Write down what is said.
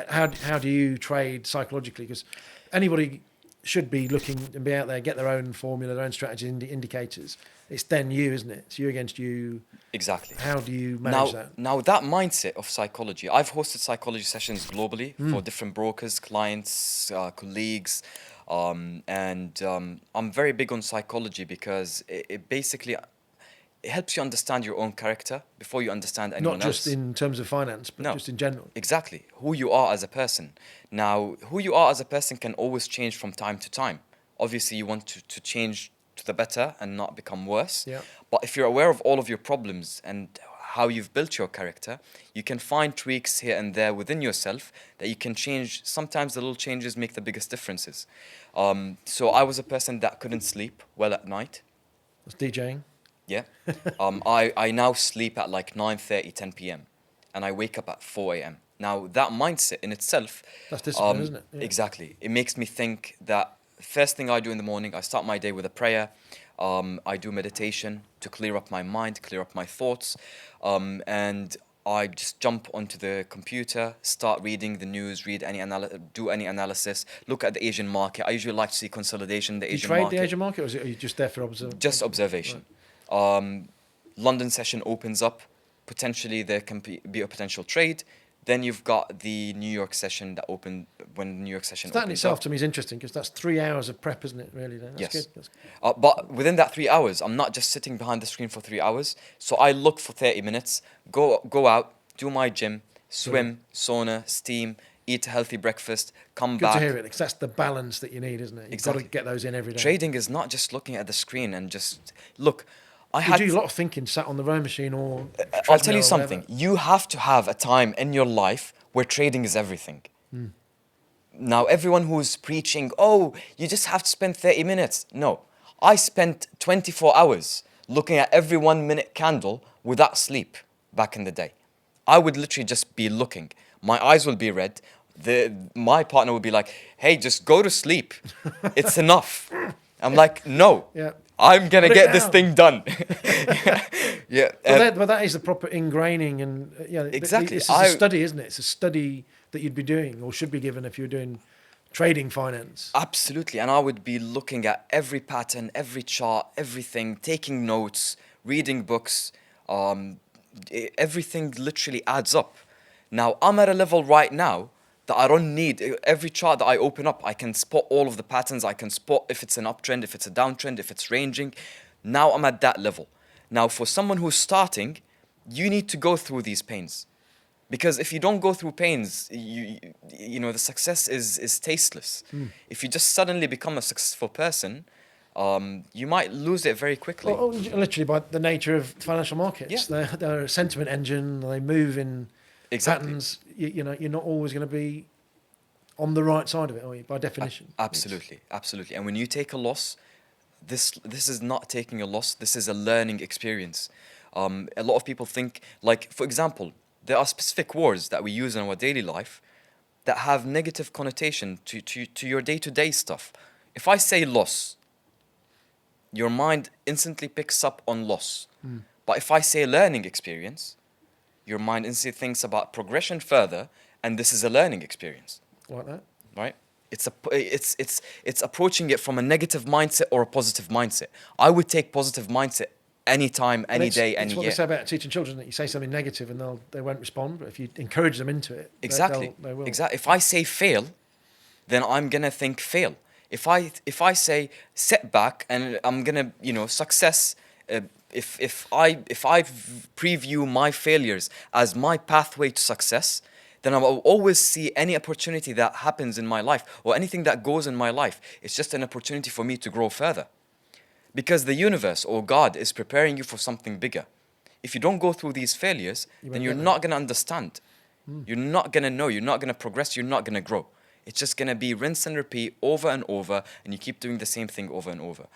how do you trade psychologically? Because anybody should be looking and be out there, get their own formula, their own strategy indicators. It's then you, isn't it? It's you against you. Exactly. How do you manage that? Now that mindset of psychology, I've hosted psychology sessions globally for different brokers, clients, colleagues, and I'm very big on psychology because it basically it helps you understand your own character before you understand anyone else. Not just in terms of finance, but just in general. Exactly. Who you are as a person. Now, who you are as a person can always change from time to time. Obviously, you want to change to the better and not become worse. Yeah. But if you're aware of all of your problems and how you've built your character, you can find tweaks here and there within yourself that you can change. Sometimes the little changes make the biggest differences. So I was a person that couldn't sleep well at night. That's DJing. Yeah. I now sleep at like 9:30, 10 p.m. and I wake up at 4 a.m. Now, that mindset in itself... That's discipline, isn't it? Yeah. Exactly. It makes me think that first thing I do in the morning, I start my day with a prayer. I do meditation to clear up my mind, clear up my thoughts. And I just jump onto the computer, start reading the news, do any analysis, look at the Asian market. I usually like to see consolidation in the Asian market. You trade the Asian market, or are you just there for observation? Just observation. Right. London session opens up. Potentially there can be a potential trade. Then you've got the New York session that opened when the New York session opens up. That in itself to me is interesting because that's 3 hours of prep, isn't it, really? That's yes. Good. That's good. But within that 3 hours, I'm not just sitting behind the screen for 3 hours. So I look for 30 minutes, go out, do my gym, swim, sauna, steam, eat a healthy breakfast, come back. Good to hear it, because that's the balance that you need, isn't it? You've Exactly. got to get those in every day. Trading is not just looking at the screen and just... Look, you do a lot of thinking sat on the rowing machine or... I'll tell you something. You have to have a time in your life where trading is everything. Now, everyone who's preaching, oh, you just have to spend 30 minutes. No, I spent 24 hours looking at every 1 minute candle without sleep back in the day. I would literally just be looking. My eyes will be red. My partner would be like, hey, just go to sleep. It's enough. I'm like, no. Yeah. I'm going to get this thing done. Yeah. But that is the proper ingraining and exactly. It's a study, isn't it? It's a study that you'd be doing or should be given if you're doing trading finance. Absolutely. And I would be looking at every pattern, every chart, everything, taking notes, reading books. Everything literally adds up. Now, I'm at a level right now that I don't need every chart that I open up. I can spot all of the patterns. I can spot if it's an uptrend, if it's a downtrend, if it's ranging. Now I'm at that level. Now, for someone who's starting, you need to go through these pains. Because if you don't go through pains, you know, the success is tasteless. If you just suddenly become a successful person, you might lose it very quickly. Well, literally by the nature of financial markets. Yeah. They're a sentiment engine. They move in patterns. You know, you're not always going to be on the right side of it, are you, by definition? Absolutely. And when you take a loss, this is not taking a loss. This is a learning experience. A lot of people think, like, for example, there are specific words that we use in our daily life that have negative connotation to your day-to-day stuff. If I say loss, your mind instantly picks up on loss. But if I say learning experience, your mind instantly thinks about progression further, and this is a learning experience. Like that? Right? It's approaching it from a negative mindset or a positive mindset. I would take positive mindset anytime, any day, any year. It's what they say about teaching children, that you say something negative and they won't respond, but if you encourage them into it, exactly, they will. Exactly. If I say fail, then I'm gonna think fail. If I say setback, and I'm gonna, you know, success. If I preview my failures as my pathway to success, then I will always see any opportunity that happens in my life or anything that goes in my life. It's just an opportunity for me to grow further. Because the universe or God is preparing you for something bigger. If you don't go through these failures, then you're not going to understand. You're not going to know. You're not going to progress. You're not going to grow. It's just going to be rinse and repeat over and over, and you keep doing the same thing over and over.